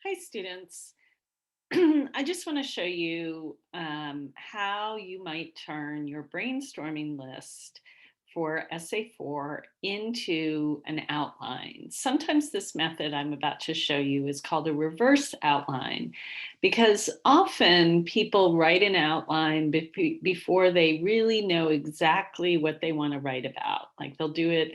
Hi, students. I just want to show you how you might turn your brainstorming list for Essay 4 into an outline. Sometimes this method I'm about to show you is called a reverse outline because often people write an outline before they really know exactly what they want to write about. Like they'll do it,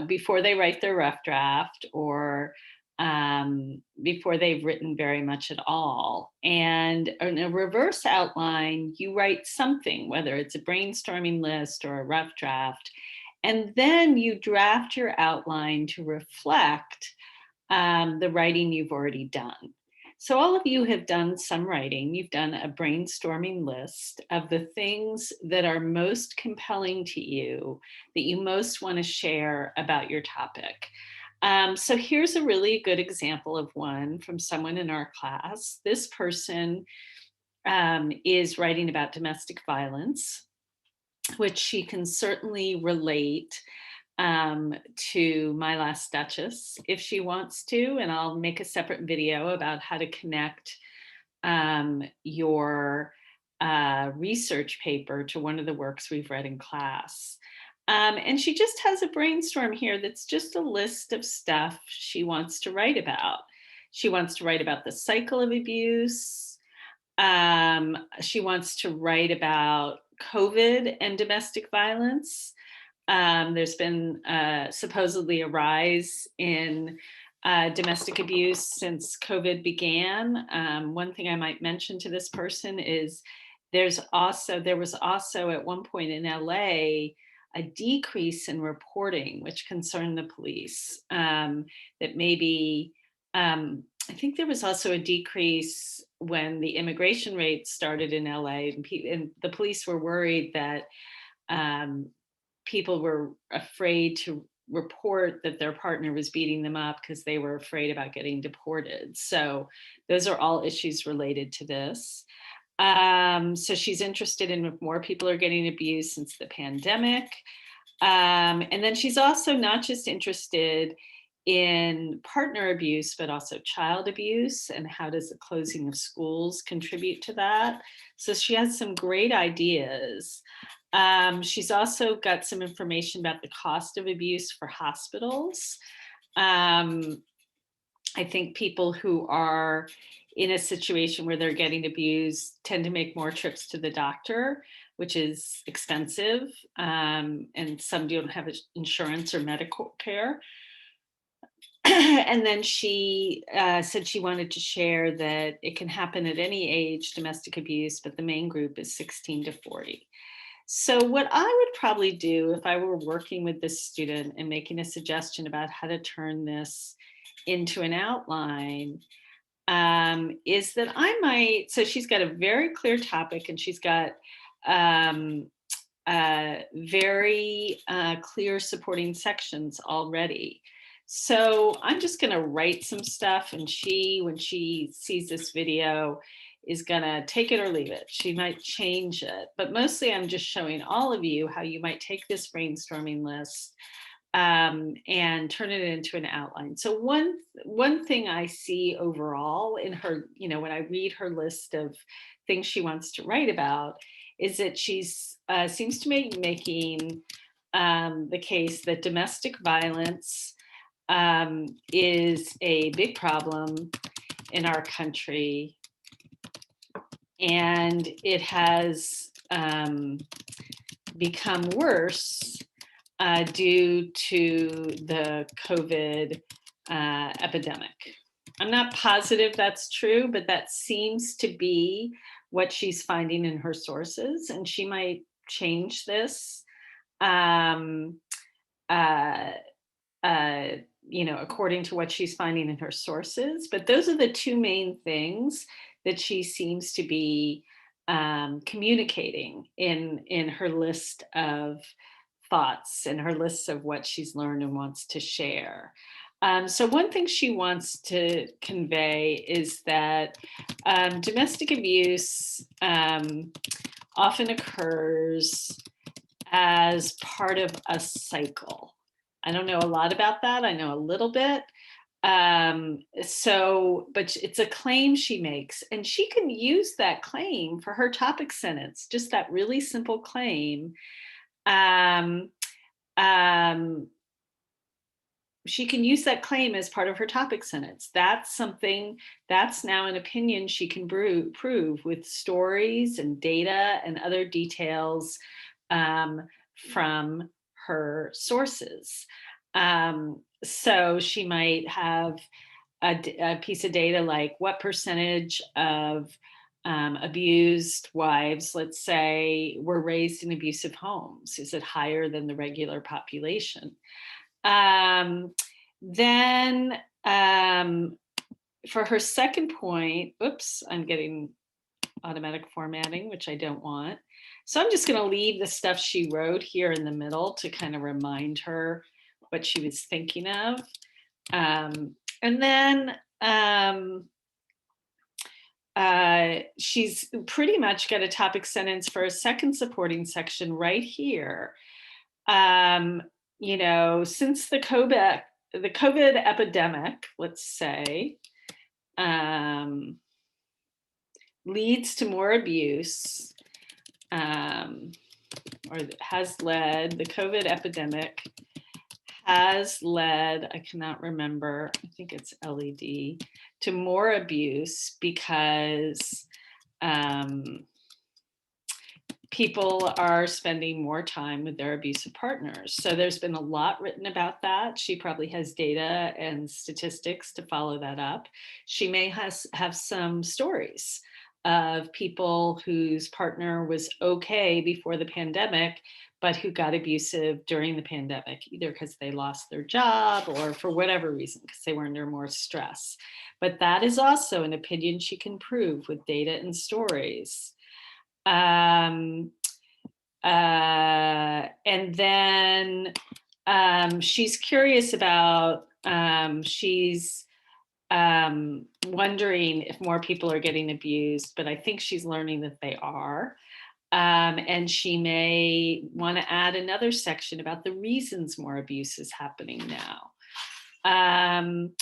before they write their rough draft or before they've written very much at all. And in a reverse outline, you write something, whether it's a brainstorming list or a rough draft, and then you draft your outline to reflect the writing you've already done. So, all of you have done some writing. You've done a brainstorming list of the things that are most compelling to you, that you most want to share about your topic. So here's a really good example of one from someone in our class. This person is writing about domestic violence, which she can certainly relate to My Last Duchess if she wants to. And I'll make a separate video about how to connect your research paper to one of the works we've read in class. And she just has a brainstorm here that's just a list of stuff she wants to write about. She wants to write about the cycle of abuse. She wants to write about COVID and domestic violence. There's been supposedly a rise in domestic abuse since COVID began. One thing I might mention to this person is there was also at one point in LA a decrease in reporting, which concerned the police. That maybe I think there was also a decrease when the immigration rate started in LA, and the police were worried that um, people were afraid to report that their partner was beating them up because they were afraid about getting deported. So those are all issues related to this. So she's interested in if more people are getting abused since the pandemic. And then she's also not just interested in partner abuse, but also child abuse, and how does the closing of schools contribute to that? So she has some great ideas. She's also got some information about the cost of abuse for hospitals. Um, I think people who are in a situation where they're getting abused tend to make more trips to the doctor, which is expensive, and some don't have insurance or medical care. And then she said she wanted to share that it can happen at any age, domestic abuse, but the main group is 16 to 40. So, what I would probably do if I were working with this student and making a suggestion about how to turn this into an outline is that I might. So, she's got a very clear topic and she's got um, very clear supporting sections already. So I'm just going to write some stuff, and when she sees this video, is going to take it or leave it. She might change it, but mostly I'm just showing all of you how you might take this brainstorming list and turn it into an outline. So one thing I see overall in her, when I read her list of things she wants to write about, is that she's seems to be making the case that domestic violence is a big problem in our country, and it has become worse due to the COVID epidemic. I'm not positive that's true, but that seems to be what she's finding in her sources, and she might change this. Um, uh, according to what she's finding in her sources. But those are the two main things that she seems to be communicating in her list of thoughts and her lists of what she's learned and wants to share. So one thing she wants to convey is that domestic abuse often occurs as part of a cycle. I don't know a lot about that. I know a little bit. But it's a claim she makes, and she can use that claim for her topic sentence, just that really simple claim. Um, um, she can use that claim as part of her topic sentence. That's something, that's now an opinion she can prove with stories and data and other details from her sources. So she might have a piece of data like what percentage of abused wives, let's say, were raised in abusive homes. Is it higher than the regular population? Um, then for her second point, oops, I'm getting automatic formatting, which I don't want. So I'm just going to leave the stuff she wrote here in the middle to kind of remind her what she was thinking of. And then she's pretty much got a topic sentence for a second supporting section right here. Since the COVID epidemic, let's say, leads to more abuse, or has led, the COVID epidemic has led, I cannot remember, I think it's LED, to more abuse because people are spending more time with their abusive partners. So there's been a lot written about that. She probably has data and statistics to follow that up. She may have some stories of people whose partner was okay before the pandemic, but who got abusive during the pandemic, either because they lost their job or for whatever reason, because they were under more stress. But that is also an opinion she can prove with data and stories. And then she's curious about, she's wondering if more people are getting abused, but I think she's learning that they are. And she may want to add another section about the reasons more abuse is happening now. And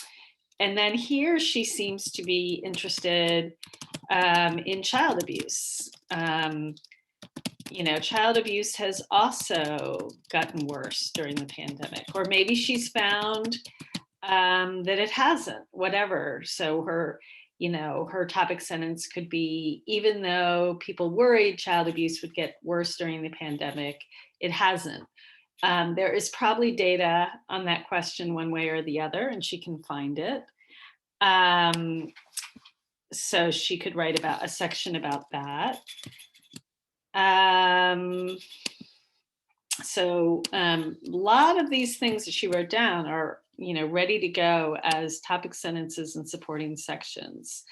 then here she seems to be interested in child abuse. Child abuse has also gotten worse during the pandemic, or maybe she's found that it hasn't, whatever. So her topic sentence could be, even though people worried child abuse would get worse during the pandemic, it hasn't. There is probably data on that question one way or the other, and she can find it. So she could write about a section about that. So a lot of these things that she wrote down are, ready to go as topic sentences and supporting sections.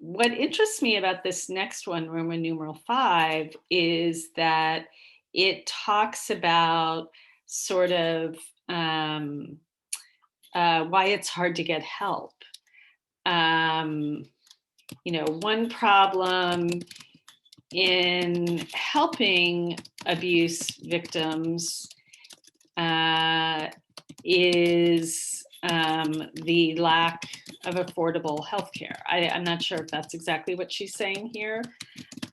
What interests me about this next one, Roman numeral 5, is that it talks about sort of why it's hard to get help. One problem in helping abuse victims is the lack of affordable health care. I'm not sure if that's exactly what she's saying here,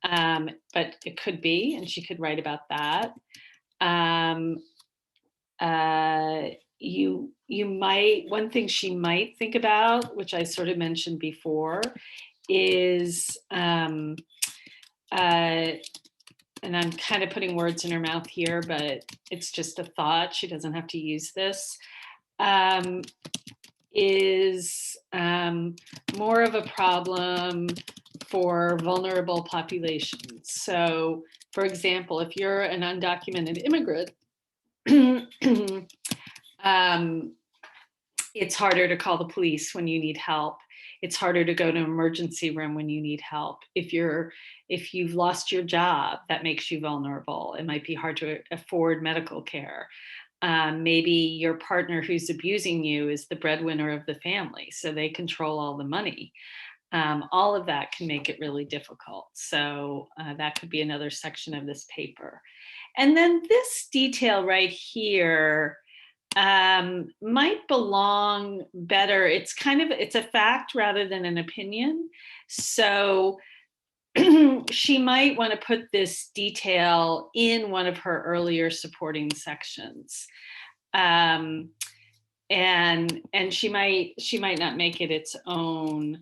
but it could be, and she could write about that. One thing she might think about, which I sort of mentioned before, is and I'm kind of putting words in her mouth here, but it's just a thought. She doesn't have to use this. Is more of a problem for vulnerable populations. So, for example, if you're an undocumented immigrant, it's harder to call the police when you need help. It's harder to go to an emergency room when you need help. If you've lost your job, that makes you vulnerable. It might be hard to afford medical care. Maybe your partner who's abusing you is the breadwinner of the family, so they control all the money. All of that can make it really difficult. So that could be another section of this paper. And then this detail right here, might belong better. It's a fact rather than an opinion. So she might want to put this detail in one of her earlier supporting sections. Um, and she might not make it um,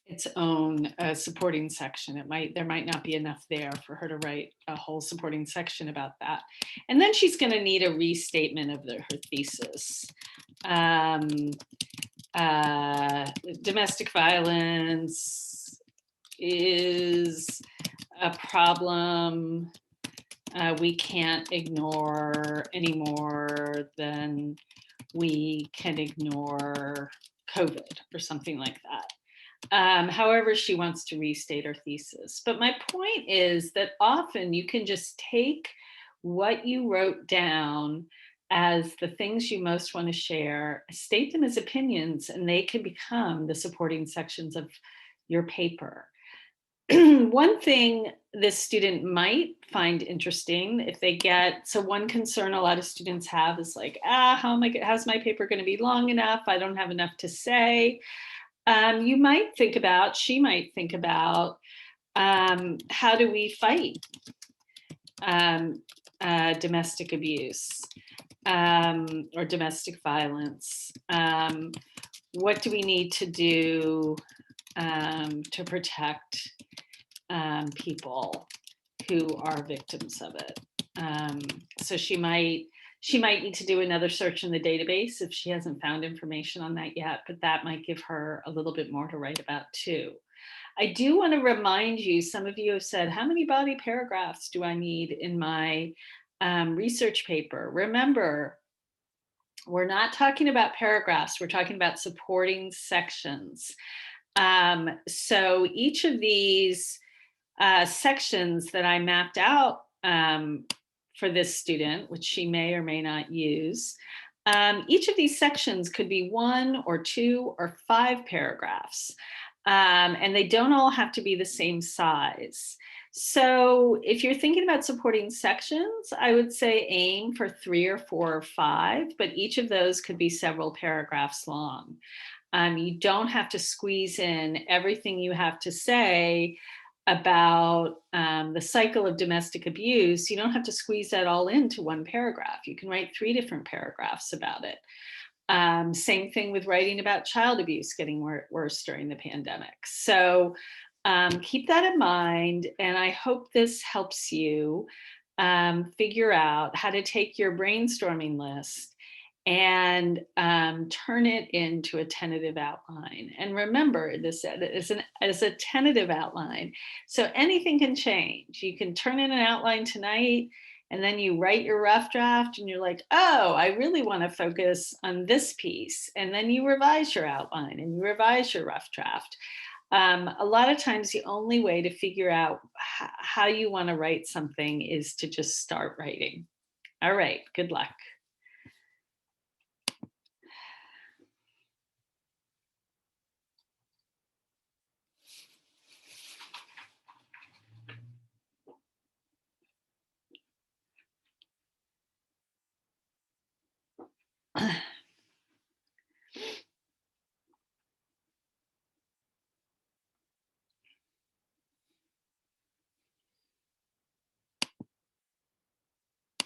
its own supporting section. There might not be enough there for her to write a whole supporting section about that. And then she's going to need a restatement of her thesis. Um, Domestic violence is a problem we can't ignore any more than we can ignore COVID or something like that. However, she wants to restate her thesis. But my point is that often you can just take what you wrote down as the things you most want to share, state them as opinions, and they can become the supporting sections of your paper. One thing this student might find interesting if they get, so one concern a lot of students have is like, how's my paper going to be long enough? I don't have enough to say. She might think about, how do we fight um, domestic abuse or domestic violence? What do we need to do to protect people who are victims of it? So she might need to do another search in the database if she hasn't found information on that yet, but that might give her a little bit more to write about too. I do want to remind you, some of you have said, how many body paragraphs do I need in my research paper? Remember, we're not talking about paragraphs, we're talking about supporting sections. So each of these sections that I mapped out for this student, which she may or may not use, each of these sections could be 1 or 2 or 5 paragraphs. And they don't all have to be the same size. So if you're thinking about supporting sections, I would say aim for 3 or 4 or 5, but each of those could be several paragraphs long. You don't have to squeeze in everything you have to say about the cycle of domestic abuse. You don't have to squeeze that all into one paragraph. You can write 3 different paragraphs about it. Same thing with writing about child abuse getting worse during the pandemic. So keep that in mind, and I hope this helps you figure out how to take your brainstorming list and turn it into a tentative outline. And remember, this as a tentative outline, so anything can change. You can turn in an outline tonight, and then you write your rough draft and you're like, oh, I really want to focus on this piece. And then you revise your outline and you revise your rough draft. A lot of times the only way to figure out how you want to write something is to just start writing. All right, good luck.